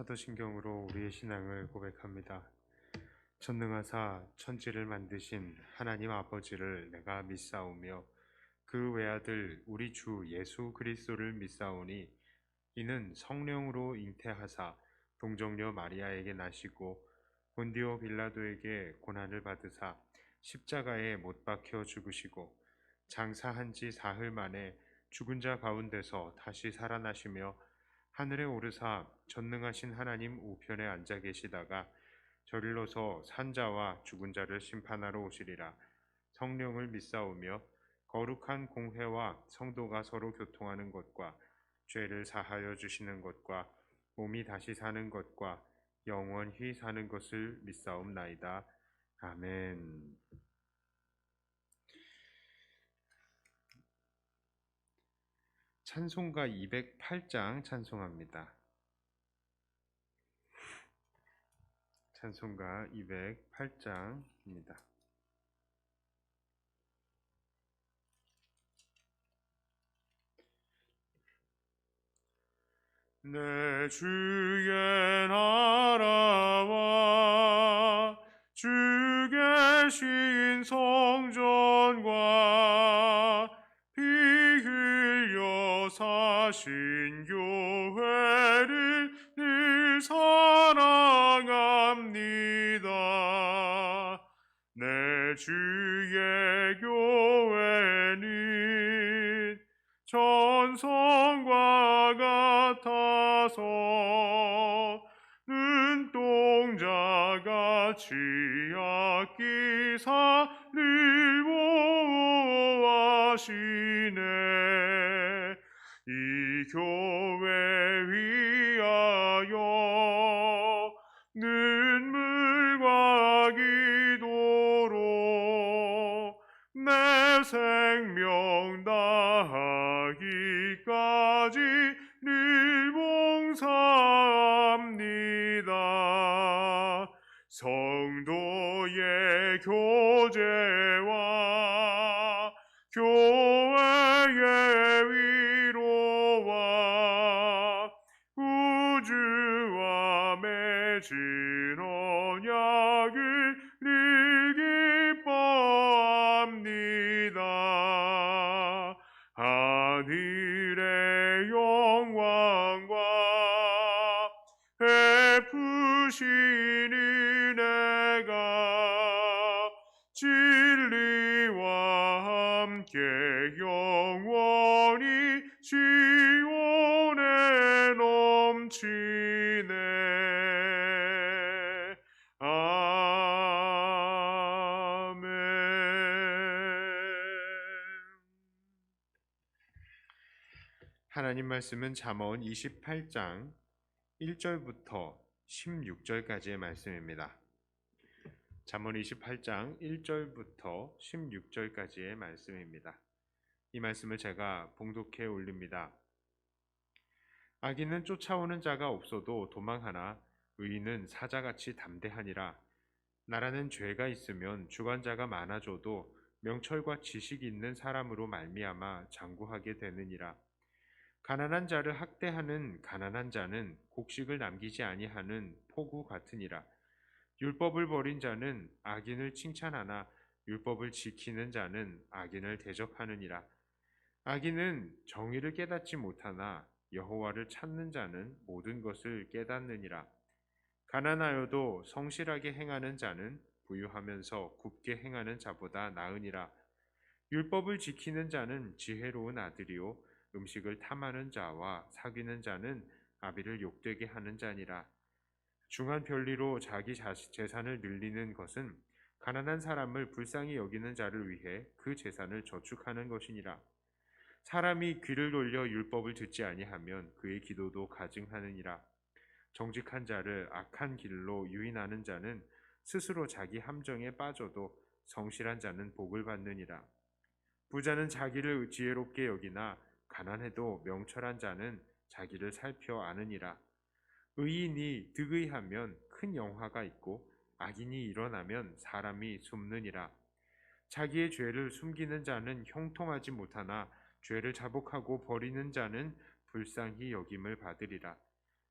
사도신경으로 우리의 신앙을 고백합니다. 전능하사 천지를 만드신 하나님 아버지를 내가 믿사오며 그 외아들 우리 주 예수 그리스도를 믿사오니 이는 성령으로 잉태하사 동정녀 마리아에게 나시고 본디오 빌라도에게 고난을 받으사 십자가에 못 박혀 죽으시고 장사한 지 사흘 만에 죽은 자 가운데서 다시 살아나시며 하늘에 오르사 전능하신 하나님 우편에 앉아 계시다가 저릴로서 산자와 죽은 자를 심판하러 오시리라. 성령을 믿사오며 거룩한 공회와 성도가 서로 교통하는 것과 죄를 사하여 주시는 것과 몸이 다시 사는 것과 영원히 사는 것을 믿사옵나이다. 아멘. 찬송가 208장 찬송합니다. 찬송가 208장입니다. 내 주의 나라와 주 계신 성전과 피 흘려 사신 교회를 늘 사랑합니다. 내 주의 교회는 전성과 같아서 눈동자같이 아끼사 늘 보호하시네. 이 교회 위하여 눈물과 기도로 내 생명 다하기까지 늘 봉사합니다. 성도의 교제와 교회의 위로와 우주와 맺은 언약을 늘 기뻐합니다. 하늘의 영광과 베푸신 은혜가 진리와 함께 영원히 지원에 넘치네. 아멘. 하나님 말씀은 잠언 28장 1절부터 16절까지의 말씀입니다. 잠언 28장 1절부터 16절까지의 말씀입니다. 이 말씀을 제가 봉독해 올립니다. 악인은 쫓아오는 자가 없어도 도망하나 의인은 사자같이 담대하니라. 나라는 죄가 있으면 주관자가 많아져도 명철과 지식이 있는 사람으로 말미암아 장구하게 되느니라. 가난한 자를 학대하는 가난한 자는 곡식을 남기지 아니하는 포구 같으니라. 율법을 버린 자는 악인을 칭찬하나 율법을 지키는 자는 악인을 대적하느니라. 악인은 정의를 깨닫지 못하나 여호와를 찾는 자는 모든 것을 깨닫느니라. 가난하여도 성실하게 행하는 자는 부유하면서 굽게 행하는 자보다 나으니라. 율법을 지키는 자는 지혜로운 아들이요 음식을 탐하는 자와 사귀는 자는 아비를 욕되게 하는 자니라. 중한 편리로 자기 재산을 늘리는 것은 가난한 사람을 불쌍히 여기는 자를 위해 그 재산을 저축하는 것이니라. 사람이 귀를 돌려 율법을 듣지 아니하면 그의 기도도 가증하느니라. 정직한 자를 악한 길로 유인하는 자는 스스로 자기 함정에 빠져도 성실한 자는 복을 받느니라. 부자는 자기를 지혜롭게 여기나 가난해도 명철한 자는 자기를 살펴 아느니라. 의인이 득의하면 큰 영화가 있고 악인이 일어나면 사람이 숨느니라. 자기의 죄를 숨기는 자는 형통하지 못하나 죄를 자복하고 버리는 자는 불쌍히 여김을 받으리라.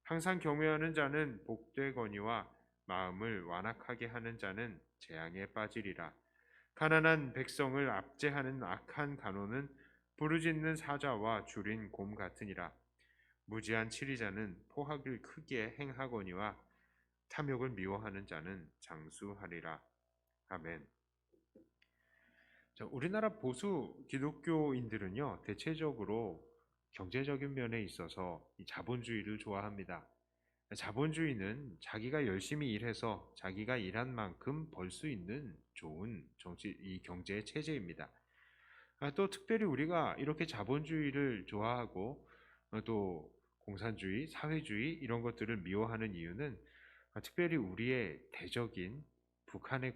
항상 경외하는 자는 복되거니와 마음을 완악하게 하는 자는 재앙에 빠지리라. 가난한 백성을 압제하는 악한 간호는 부르짖는 사자와 줄인 곰 같으니라. 무지한 치리자는 포악을 크게 행하거니와 탐욕을 미워하는 자는 장수하리라. 아멘. 자, 우리나라 보수 기독교인들은요, 대체적으로 경제적인 면에 있어서 이 자본주의를 좋아합니다. 자본주의는 자기가 열심히 일해서 자기가 일한 만큼 벌 수 있는 좋은 이 경제 체제입니다. 또 특별히 우리가 이렇게 자본주의를 좋아하고 또 공산주의, 사회주의 이런 것들을 미워하는 이유는 특별히 우리의 대적인 북한이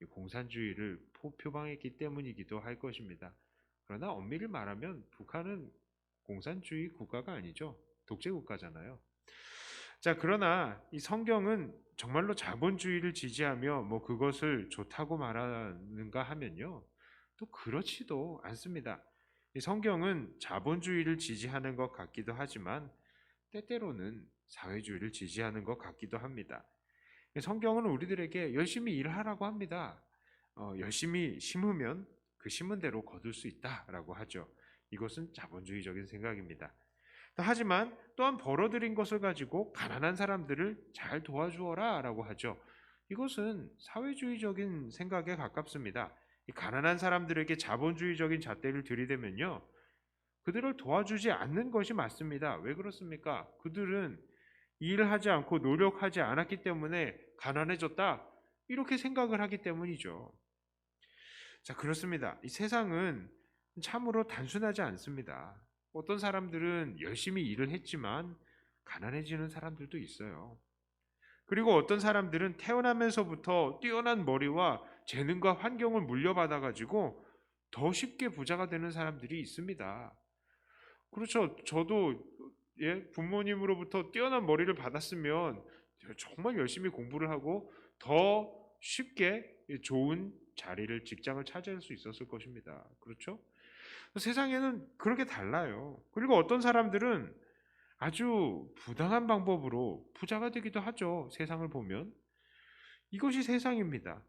공산주의를 표방했기 때문이기도 할 것입니다. 그러나 엄밀히 말하면 북한은 공산주의 국가가 아니죠. 독재 국가잖아요. 자, 그러나 이 성경은 정말로 자본주의를 지지하며 그것을 좋다고 말하는가 하면요, 또 그렇지도 않습니다. 이 성경은 자본주의를 지지하는 것 같기도 하지만 때때로는 사회주의를 지지하는 것 같기도 합니다. 성경은 우리들에게 열심히 일하라고 합니다. 열심히 심으면 그 심은 대로 거둘 수 있다라고 하죠. 이것은 자본주의적인 생각입니다. 하지만 또한 벌어들인 것을 가지고 가난한 사람들을 잘 도와주어라 라고 하죠. 이것은 사회주의적인 생각에 가깝습니다. 가난한 사람들에게 자본주의적인 잣대를 들이대면요, 그들을 도와주지 않는 것이 맞습니다. 왜 그렇습니까? 그들은 일하지 않고 노력하지 않았기 때문에 가난해졌다, 이렇게 생각을 하기 때문이죠. 자, 그렇습니다. 이 세상은 참으로 단순하지 않습니다. 어떤 사람들은 열심히 일을 했지만 가난해지는 사람들도 있어요. 그리고 어떤 사람들은 태어나면서부터 뛰어난 머리와 재능과 환경을 물려받아 가지고 더 쉽게 부자가 되는 사람들이 있습니다. 그렇죠. 저도 부모님으로부터 뛰어난 머리를 받았으면 정말 열심히 공부를 하고 더 쉽게 좋은 자리를, 직장을 차지할 수 있었을 것입니다. 그렇죠? 세상에는 그렇게 달라요. 그리고 어떤 사람들은 아주 부당한 방법으로 부자가 되기도 하죠. 세상을 보면. 이것이 세상입니다.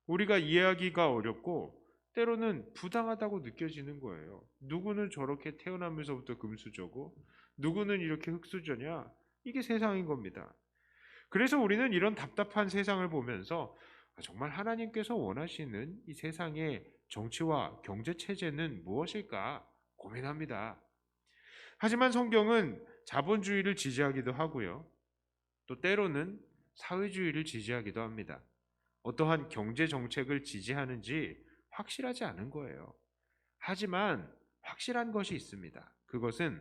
우리가 이해하기가 어렵고 때로는 부당하다고 느껴지는 거예요. 누구는 저렇게 태어나면서부터 금수저고 누구는 이렇게 흙수저냐? 이게 세상인 겁니다. 그래서 우리는 이런 답답한 세상을 보면서 정말 하나님께서 원하시는 이 세상의 정치와 경제 체제는 무엇일까 고민합니다. 하지만 성경은 자본주의를 지지하기도 하고요, 또 때로는 사회주의를 지지하기도 합니다. 어떠한 경제 정책을 지지하는지 확실하지 않은 거예요. 하지만 확실한 것이 있습니다. 그것은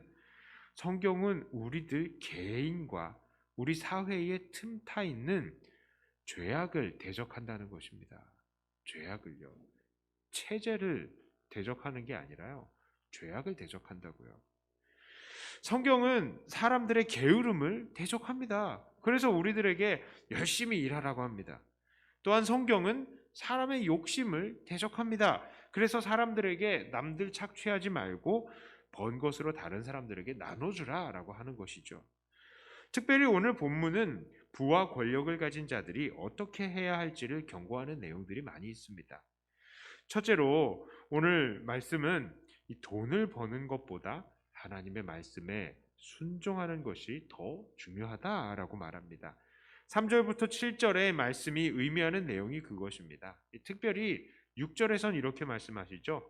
성경은 우리들 개인과 우리 사회에 틈타 있는 죄악을 대적한다는 것입니다. 죄악을요. 체제를 대적하는 게 아니라요, 죄악을 대적한다고요. 성경은 사람들의 게으름을 대적합니다. 그래서 우리들에게 열심히 일하라고 합니다. 또한 성경은 사람의 욕심을 대적합니다. 그래서 사람들에게 남들 착취하지 말고 번 것으로 다른 사람들에게 나눠주라 라고 하는 것이죠. 특별히 오늘 본문은 부와 권력을 가진 자들이 어떻게 해야 할지를 경고하는 내용들이 많이 있습니다. 첫째로 오늘 말씀은 이 돈을 버는 것보다 하나님의 말씀에 순종하는 것이 더 중요하다라고 말합니다. 3절부터 7절의 말씀이 의미하는 내용이 그것입니다. 특별히 6절에선 이렇게 말씀하시죠.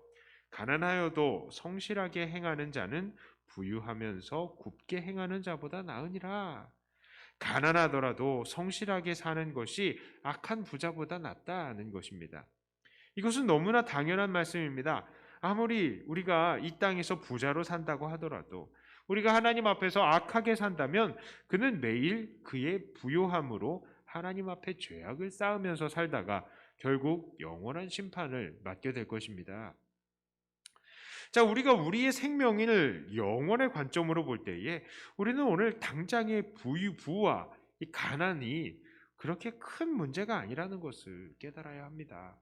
가난하여도 성실하게 행하는 자는 부유하면서 굽게 행하는 자보다 나으니라. 가난하더라도 성실하게 사는 것이 악한 부자보다 낫다는 것입니다. 이것은 너무나 당연한 말씀입니다. 아무리 우리가 이 땅에서 부자로 산다고 하더라도 우리가 하나님 앞에서 악하게 산다면 그는 매일 그의 부요함으로 하나님 앞에 죄악을 쌓으면서 살다가 결국 영원한 심판을 맞게 될 것입니다. 자, 우리가 우리의 생명을 영원의 관점으로 볼 때에 우리는 오늘 당장의 부와 이 가난이 그렇게 큰 문제가 아니라는 것을 깨달아야 합니다.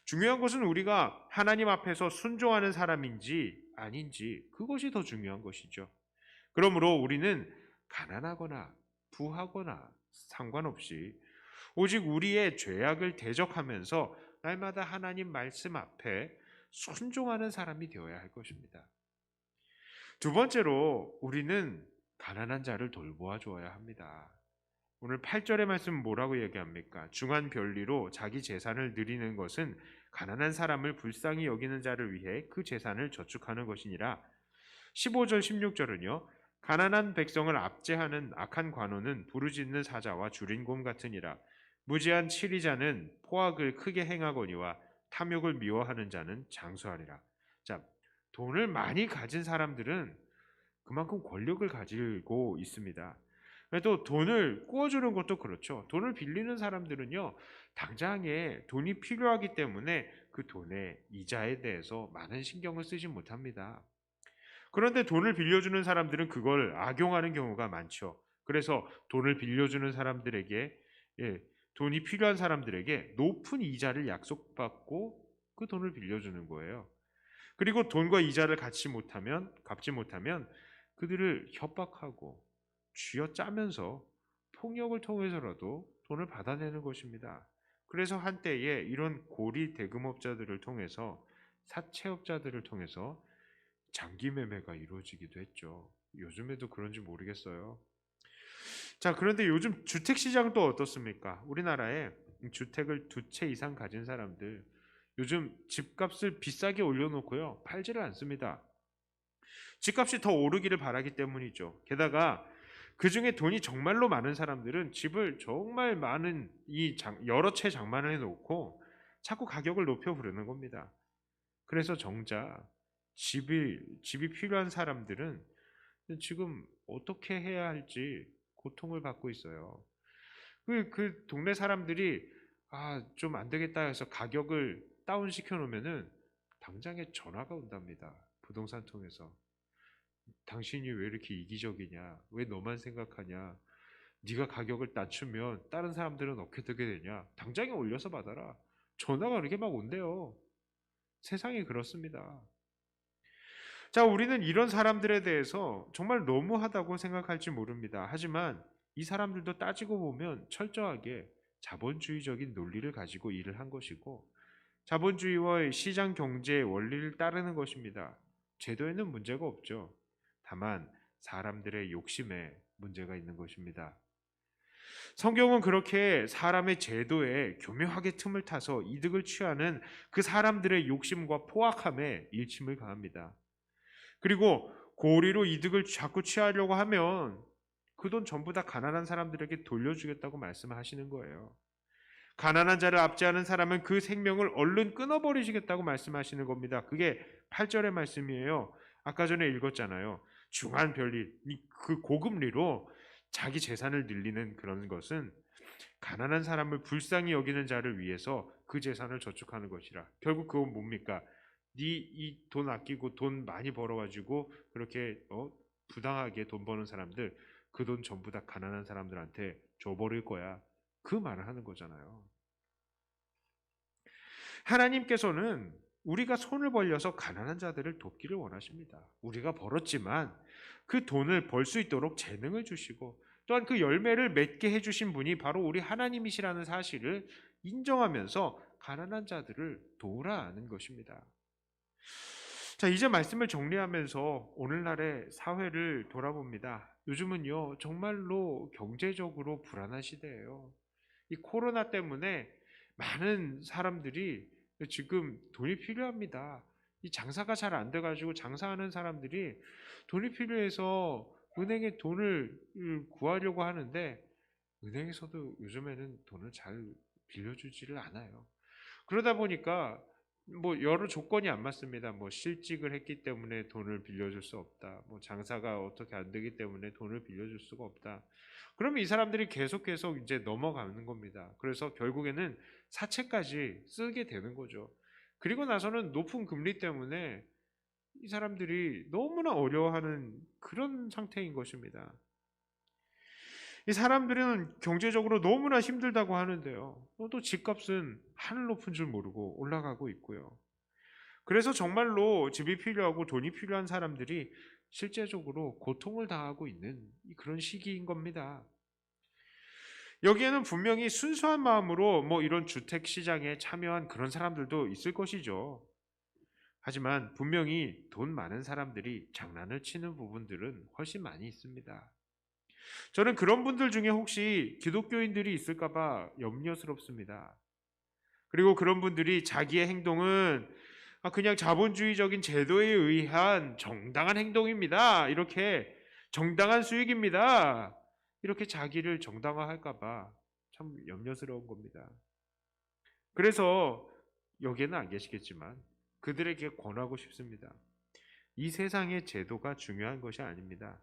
중요한 것은 우리가 하나님 앞에서 순종하는 사람인지 아닌지, 그것이 더 중요한 것이죠. 그러므로 우리는 가난하거나 부하거나 상관없이 오직 우리의 죄악을 대적하면서 날마다 하나님 말씀 앞에 순종하는 사람이 되어야 할 것입니다. 두 번째로 우리는 가난한 자를 돌보아 주어야 합니다. 오늘 8절의 말씀 뭐라고 얘기합니까? 중한 별리로 자기 재산을 늘리는 것은 가난한 사람을 불쌍히 여기는 자를 위해 그 재산을 저축하는 것이니라. 15절 16절은요. 가난한 백성을 압제하는 악한 관원은 부르짖는 사자와 줄인 곰 같으니라. 무지한 치리자는 포악을 크게 행하거니와 탐욕을 미워하는 자는 장수하리라. 자, 돈을 많이 가진 사람들은 그만큼 권력을 가지고 있습니다. 또 돈을 꾸어주는 것도 그렇죠. 돈을 빌리는 사람들은요, 당장에 돈이 필요하기 때문에 그 돈의 이자에 대해서 많은 신경을 쓰지 못합니다. 그런데 돈을 빌려주는 사람들은 그걸 악용하는 경우가 많죠. 그래서 돈을 빌려주는 사람들에게, 돈이 필요한 사람들에게 높은 이자를 약속받고 그 돈을 빌려주는 거예요. 그리고 돈과 이자를 갚지 못하면 그들을 협박하고 쥐어짜면서 폭력을 통해서라도 돈을 받아내는 것입니다. 그래서 한때에 이런 고리 대금업자들을 통해서 사채업자들을 통해서 장기 매매가 이루어지기도 했죠. 요즘에도 그런지 모르겠어요. 자, 그런데 요즘 주택 시장도 어떻습니까? 우리나라에 주택을 2채 이상 가진 사람들 요즘 집값을 비싸게 올려놓고요, 팔지를 않습니다. 집값이 더 오르기를 바라기 때문이죠. 게다가 그 중에 돈이 정말로 많은 사람들은 집을 정말 많은 여러 채 장만을 해놓고 자꾸 가격을 높여 부르는 겁니다. 그래서 정작 집이 필요한 사람들은 지금 어떻게 해야 할지 고통을 받고 있어요. 그 동네 사람들이 좀 안 되겠다 해서 가격을 다운시켜 놓으면은 당장에 전화가 온답니다. 부동산 통해서. 당신이 왜 이렇게 이기적이냐? 왜 너만 생각하냐? 네가 가격을 낮추면 다른 사람들은 어떻게 되냐? 당장에 올려서 받아라. 전화가 이렇게 막 온대요. 세상이 그렇습니다. 자, 우리는 이런 사람들에 대해서 정말 너무하다고 생각할지 모릅니다. 하지만 이 사람들도 따지고 보면 철저하게 자본주의적인 논리를 가지고 일을 한 것이고 자본주의와 시장 경제의 원리를 따르는 것입니다. 제도에는 문제가 없죠. 다만 사람들의 욕심에 문제가 있는 것입니다. 성경은 그렇게 사람의 제도에 교묘하게 틈을 타서 이득을 취하는 그 사람들의 욕심과 포악함에 일침을 가합니다. 그리고 고리로 이득을 자꾸 취하려고 하면 그 돈 전부 다 가난한 사람들에게 돌려주겠다고 말씀하시는 거예요. 가난한 자를 압제하는 사람은 그 생명을 얼른 끊어버리시겠다고 말씀하시는 겁니다. 그게 8절의 말씀이에요. 아까 전에 읽었잖아요. 중한 별리, 그 고금리로 자기 재산을 늘리는 그런 것은 가난한 사람을 불쌍히 여기는 자를 위해서 그 재산을 저축하는 것이라. 결국 그건 뭡니까? 이 돈 아끼고 돈 많이 벌어가지고 그렇게 부당하게 돈 버는 사람들 그 돈 전부 다 가난한 사람들한테 줘버릴 거야. 그 말을 하는 거잖아요. 하나님께서는 우리가 손을 벌려서 가난한 자들을 돕기를 원하십니다. 우리가 벌었지만 그 돈을 벌 수 있도록 재능을 주시고 또한 그 열매를 맺게 해주신 분이 바로 우리 하나님이시라는 사실을 인정하면서 가난한 자들을 도우라는 것입니다. 자, 이제 말씀을 정리하면서 오늘날의 사회를 돌아봅니다. 요즘은요, 정말로 경제적으로 불안한 시대예요. 이 코로나 때문에 많은 사람들이 지금 돈이 필요합니다. 이 장사가 잘 안 돼가지고 장사하는 사람들이 돈이 필요해서 은행에 돈을 구하려고 하는데 은행에서도 요즘에는 돈을 잘 빌려주지를 않아요. 그러다 보니까 여러 조건이 안 맞습니다. 실직을 했기 때문에 돈을 빌려줄 수 없다. 장사가 어떻게 안 되기 때문에 돈을 빌려줄 수가 없다. 그러면 이 사람들이 계속해서 이제 넘어가는 겁니다. 그래서 결국에는 사채까지 쓰게 되는 거죠. 그리고 나서는 높은 금리 때문에 이 사람들이 너무나 어려워하는 그런 상태인 것입니다. 이 사람들은 경제적으로 너무나 힘들다고 하는데요. 또 집값은 하늘 높은 줄 모르고 올라가고 있고요. 그래서 정말로 집이 필요하고 돈이 필요한 사람들이 실제적으로 고통을 당하고 있는 그런 시기인 겁니다. 여기에는 분명히 순수한 마음으로 이런 주택 시장에 참여한 그런 사람들도 있을 것이죠. 하지만 분명히 돈 많은 사람들이 장난을 치는 부분들은 훨씬 많이 있습니다. 저는 그런 분들 중에 혹시 기독교인들이 있을까봐 염려스럽습니다. 그리고 그런 분들이 자기의 행동은 그냥 자본주의적인 제도에 의한 정당한 행동입니다. 이렇게 정당한 수익입니다. 이렇게 자기를 정당화할까봐 참 염려스러운 겁니다. 그래서 여기에는 안 계시겠지만 그들에게 권하고 싶습니다. 이 세상의 제도가 중요한 것이 아닙니다.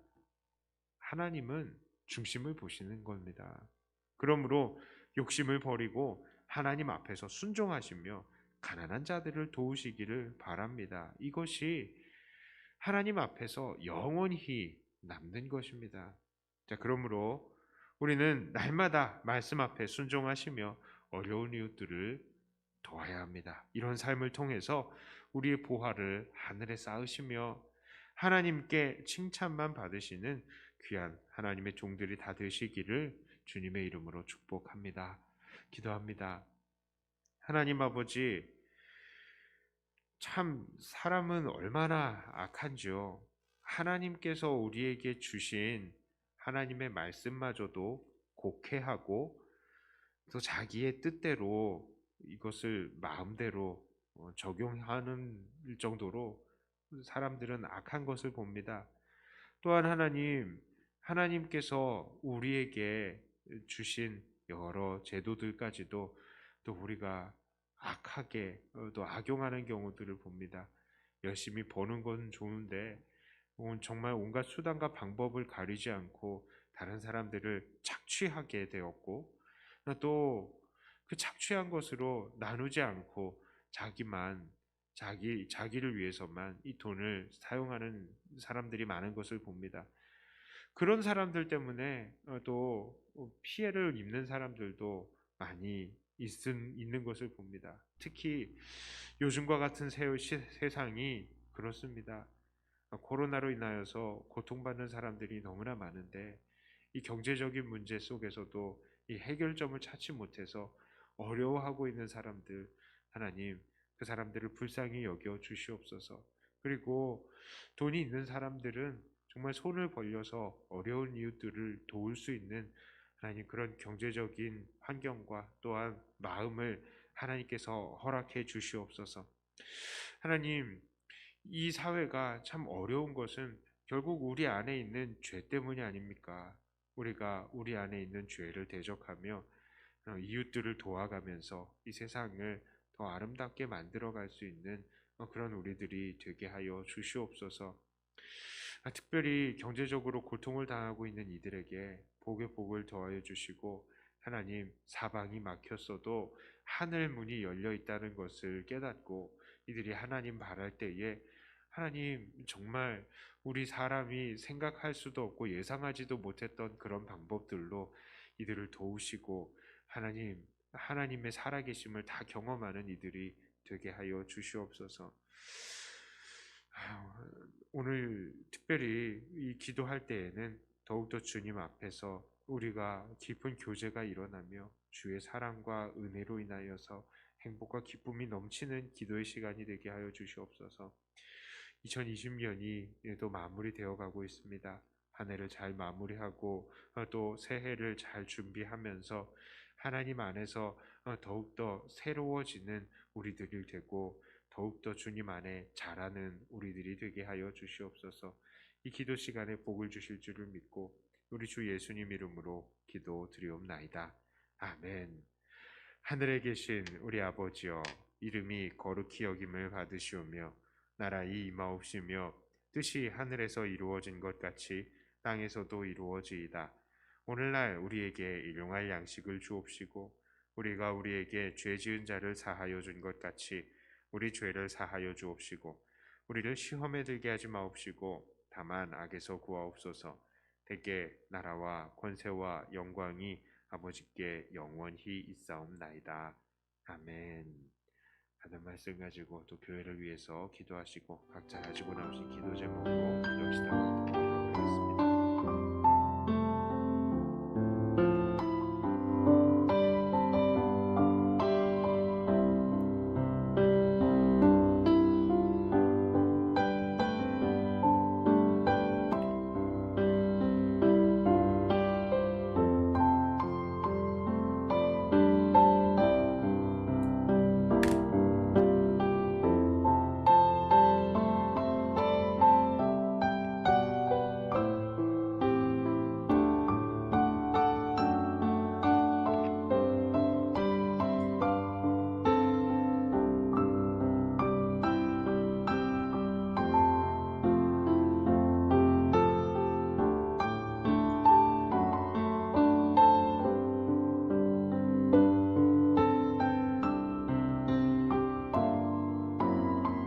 하나님은 중심을 보시는 겁니다. 그러므로 욕심을 버리고 하나님 앞에서 순종하시며 가난한 자들을 도우시기를 바랍니다. 이것이 하나님 앞에서 영원히 남는 것입니다. 자, 그러므로 우리는 날마다 말씀 앞에 순종하시며 어려운 이웃들을 도와야 합니다. 이런 삶을 통해서 우리의 보화를 하늘에 쌓으시며 하나님께 칭찬만 받으시는 귀한 하나님의 종들이 다 되시기를 주님의 이름으로 축복합니다. 기도합니다. 하나님 아버지, 참 사람은 얼마나 악한지요. 하나님께서 우리에게 주신 하나님의 말씀마저도 곡해하고 또 자기의 뜻대로 이것을 마음대로 적용하는 정도로 사람들은 악한 것을 봅니다. 또한 하나님께서 우리에게 주신 여러 제도들까지도 또 우리가 악하게 또 악용하는 경우들을 봅니다. 열심히 버는 건 좋은데 정말 온갖 수단과 방법을 가리지 않고 다른 사람들을 착취하게 되었고 또 그 착취한 것으로 나누지 않고 자기를 위해서만 이 돈을 사용하는 사람들이 많은 것을 봅니다. 그런 사람들 때문에 또 피해를 입는 사람들도 많이 있는 것을 봅니다. 특히 요즘과 같은 세상이 그렇습니다. 코로나로 인하여서 고통받는 사람들이 너무나 많은데 이 경제적인 문제 속에서도 이 해결점을 찾지 못해서 어려워하고 있는 사람들, 하나님 그 사람들을 불쌍히 여겨 주시옵소서. 그리고 돈이 있는 사람들은 정말 손을 벌려서 어려운 이웃들을 도울 수 있는 하나님 그런 경제적인 환경과 또한 마음을 하나님께서 허락해 주시옵소서. 하나님, 이 사회가 참 어려운 것은 결국 우리 안에 있는 죄 때문이 아닙니까? 우리가 우리 안에 있는 죄를 대적하며 이웃들을 도와가면서 이 세상을 더 아름답게 만들어갈 수 있는 그런 우리들이 되게 하여 주시옵소서. 특별히 경제적으로 고통을 당하고 있는 이들에게 복의 복을 더하여 주시고 하나님 사방이 막혔어도 하늘 문이 열려 있다는 것을 깨닫고 이들이 하나님 바랄 때에 하나님 정말 우리 사람이 생각할 수도 없고 예상하지도 못했던 그런 방법들로 이들을 도우시고 하나님의 살아계심을 다 경험하는 이들이 되게 하여 주시옵소서. 오늘 특별히 이 기도할 때에는 더욱더 주님 앞에서 우리가 깊은 교제가 일어나며 주의 사랑과 은혜로 인하여서 행복과 기쁨이 넘치는 기도의 시간이 되게 하여 주시옵소서. 2020년이 또 마무리되어 가고 있습니다. 한 해를 잘 마무리하고 또 새해를 잘 준비하면서 하나님 안에서 더욱더 새로워지는 우리들이 되고 더욱더 주님 안에 자라는 우리들이 되게 하여 주시옵소서. 이 기도 시간에 복을 주실 줄을 믿고 우리 주 예수님 이름으로 기도드리옵나이다. 아멘. 하늘에 계신 우리 아버지여, 이름이 거룩히 여김을 받으시오며 나라의 임하옵시며 뜻이 하늘에서 이루어진 것 같이 땅에서도 이루어지이다. 오늘날 우리에게 일용할 양식을 주옵시고 우리가 우리에게 죄 지은 자를 사하여 준 것 같이 우리 죄를 사하여 주옵시고 우리를 시험에 들게 하지 마옵시고 다만 악에서 구하옵소서. 대개 나라와 권세와 영광이 아버지께 영원히 있사옵나이다. 아멘. 하는 말씀 가지고 또 교회를 위해서 기도하시고 각자 가지고 나오신 기도 제목으로 기도하시다.